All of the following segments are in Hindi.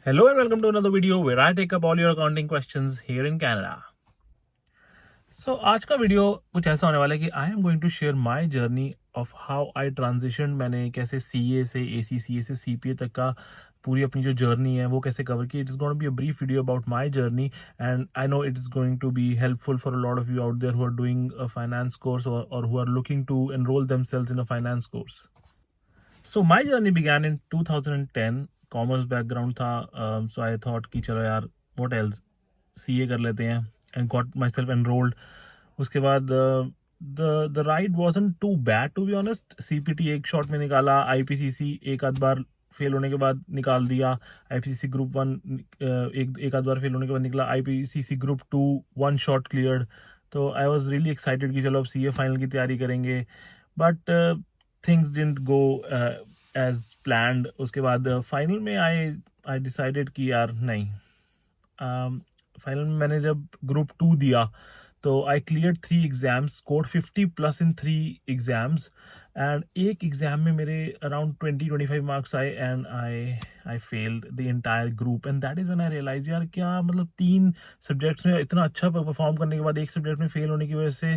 Hello and welcome to another video where I take up all your accounting questions here in Canada. So आज का वीडियो कुछ ऐसा होने वाला है कि I am going to share my journey of how I transition, मैंने कैसे सीए से एसीसीए से सीपीए तक का पूरी अपनी जो जर्नी है वो कैसे कवर की. It is going to be a brief video about my journey and I know it is going to be helpful for a lot of you out there who are doing a finance course और who are looking to enrol themselves in a finance course. So my journey began in 2010. Commerce background था, सो आई थॉट कि चलो यार व्हाट एल्स, सीए कर लेते हैं and got myself enrolled. उसके बाद the ride wasn't too bad to be honest. CPT एक शॉट में निकाला, आईपीसीसी एक आध बार फेल होने के बाद निकाल दिया, आईपीसीसी ग्रुप वन एक आध बार फेल होने के बाद निकला, IPCC group two one shot cleared. तो आई वॉज रियली एक्साइटेड कि चलो अब सीए फाइनल की तैयारी करेंगे. But things didn't go as planned. उसके बाद फाइनल में आई डिसाइडेड कि यार नहीं. फाइनल में मैंने जब ग्रुप टू दिया तो I clear 3 exams, scored 50+ in 3 exams and एक एग्जाम में मेरे अराउंड 20-25 मार्क्स आए and I failed the entire group. And that is when I realize यार क्या मतलब 3 सब्जेक्ट्स में इतना अच्छा परफॉर्म करने के बाद एक सब्जेक्ट में फेल होने की वजह से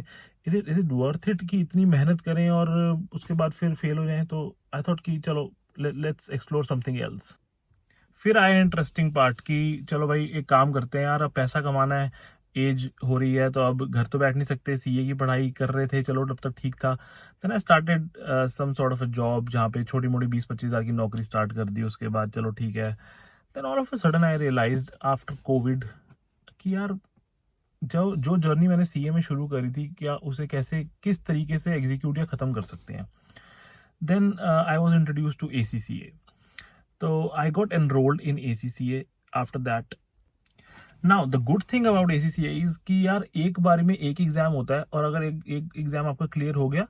इज इट वर्थ इट कि इतनी मेहनत करें और उसके बाद फिर फेल हो जाएं. तो आई थॉट कि चलो लेट्स एक्सप्लोर समथिंग एल्स. फिर आए इंटरेस्टिंग पार्ट कि चलो भाई एक काम करते हैं यार, अब पैसा कमाना है, एज हो रही है तो अब घर तो बैठ नहीं सकते, सीए की पढ़ाई कर रहे थे, चलो तब तक ठीक था. Then I started some sort of a job जहाँ पे छोटी मोटी 20-25 हज़ार की नौकरी स्टार्ट कर दी. उसके बाद चलो ठीक है. Then all of a sudden I realized after Covid कि यार जो जो जर्नी मैंने सीए में शुरू करी थी, क्या उसे कैसे किस तरीके से एग्जीक्यूट या ख़त्म कर सकते हैं. Then I was introduce to ACCA. So I got enrolled in ACCA after that. Now the good thing about ACCA is कि यार एक बार में एक एग्जाम होता है और अगर एक एग्जाम आपका क्लियर हो गया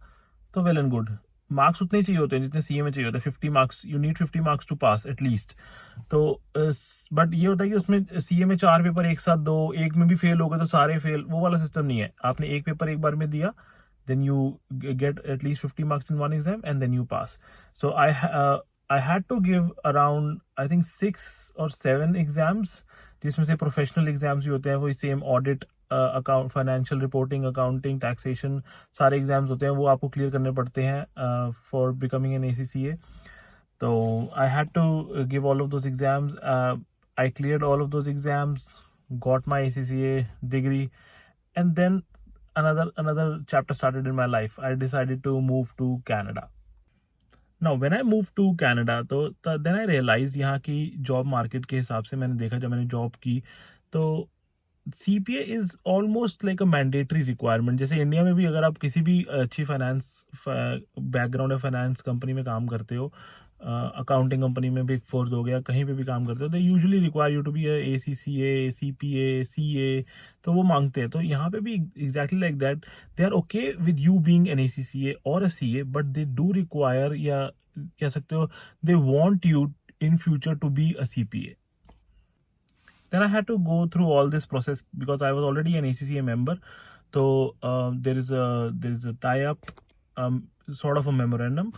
तो वेल एंड गुड. मार्क्स उतने ही चाहिए होते हैं जितने सीए में चाहिए होते हैं. 50 marks, you need 50 marks to pass at least. तो बट ये होता है कि उसमें सीए में 4 पेपर एक साथ दो, एक में भी फेल हो गए तो सारे फेल, वो वाला सिस्टम नहीं है. आपने एक पेपर एक बार में दिया, then you get at least 50 marks in one exam and then you pass. So I had to give around I think 6 or 7 exams, जिसमें से प्रोफेशनल एग्जाम्स भी होते हैं, वही same audit, account, financial reporting, accounting, taxation, सारे एग्जाम्स होते हैं वो आपको क्लियर करने पड़ते हैं फॉर बिकमिंग एन ACCA. तो I had to give all of those exams. I cleared all of those exams, got my ACCA degree, and then another chapter started in my life. I decided to move to Canada. Now when I moved to Canada तो then I realized यहाँ की जॉब मार्केट के हिसाब से मैंने देखा, जब मैंने जॉब की तो CPA is almost like a mandatory requirement. जैसे इंडिया में भी अगर आप किसी भी अच्छी फाइनेंस बैकग्राउंड या फाइनेंस कंपनी में काम करते हो, अकाउंटिंग कंपनी में, बिग फोर हो गया, कहीं पे भी काम करते हो, they usually require you to be ACCA, CPA, CA. तो वो मांगते हैं. तो यहाँ पे भी exactly like that, they are okay with you being an ACCA और a CA, but they do require, या कह सकते हो they want you in future to be a CPA. Then I had to go through all this process because I was already an ACCA member. So there is a tie-up, sort of a memorandum.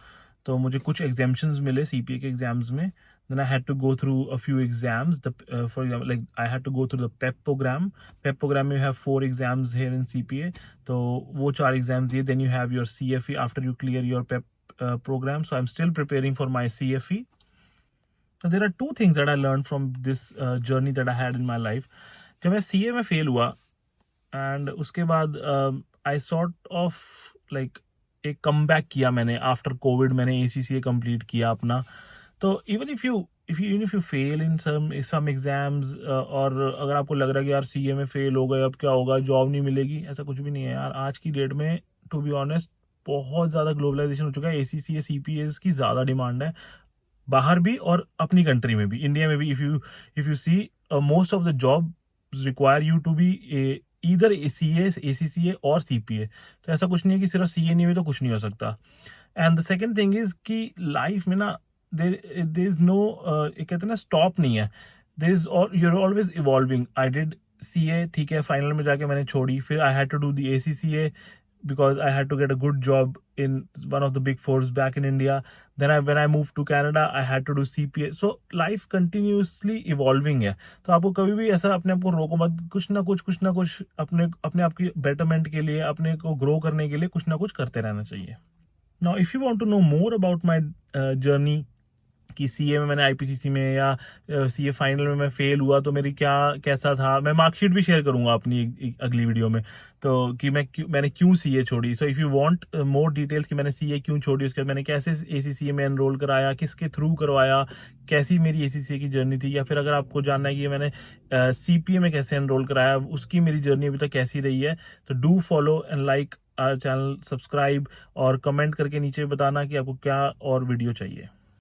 तो मुझे कुछ exemptions मिले CPA के exams में. Then I had to go through a few exams. For example, like I had to go through the PEP program. PEP program में you have 4 exams here in CPA. तो वो 4 exams दिए. Then you have your CFE after you clear your PEP program. So I'm still preparing for my CFE. So there are 2 things that I learned from this journey that I had in my life. जब मैं CA में फेल हुआ एंड उसके बाद आई सॉर्ट ऑफ लाइक एक कम बैक किया मैंने. आफ्टर कोविड मैंने ACCA कंप्लीट किया अपना. तो even if you fail in some exams, और अगर आपको लग रहा है कि यार CA में फेल हो गए अब क्या होगा, जॉब नहीं मिलेगी, ऐसा कुछ भी नहीं है यार. आज की डेट में टू बी ऑनेस्ट बहुत ज़्यादा ग्लोबलाइजेशन हो चुका है. ACCA CPAs की ज़्यादा डिमांड है बाहर भी और अपनी कंट्री में भी, इंडिया में भी. If you see most of the job require you to be either CA, ACCA और CPA. तो ऐसा कुछ नहीं है कि सिर्फ CA नहीं हुई तो कुछ नहीं हो सकता. And the second thing is कि लाइफ में ना देयर इज नो, कहते हैं ना, स्टॉप नहीं है. देयर इज, और you are always evolving. I did CA, ठीक है, फाइनल में जाके मैंने छोड़ी. फिर I had to do the ACCA because I had to get a good job in one of the big fours back in India. then when I moved to Canada, I had to do CPA. So life continuously evolving है. तो आपको कभी भी ऐसा अपने आप को रोको मत, कुछ ना कुछ अपने अपने आप की बेटरमेंट के लिए, अपने को ग्रो करने के लिए कुछ ना कुछ करते रहना चाहिए. Now if you want to know more about my journey कि सीए में मैंने आईपीसीसी में या सीए फाइनल में मैं फेल हुआ तो मेरी कैसा था, मैं मार्कशीट भी शेयर करूंगा अपनी अगली वीडियो में, तो कि मैंने क्यों सीए छोड़ी. So if you want more details कि मैंने सीए क्यों छोड़ी, उसके बाद मैंने कैसे एसीसीए में एनरोल कराया, किसके थ्रू करवाया, कैसी मेरी एसीसीए की जर्नी थी, या फिर अगर आपको जानना है कि मैंने सीपीए में कैसे एनरोल कराया, उसकी मेरी जर्नी अभी तक कैसी रही है, तो do follow and like our channel, subscribe और कमेंट करके नीचे बताना कि आपको क्या और वीडियो चाहिए.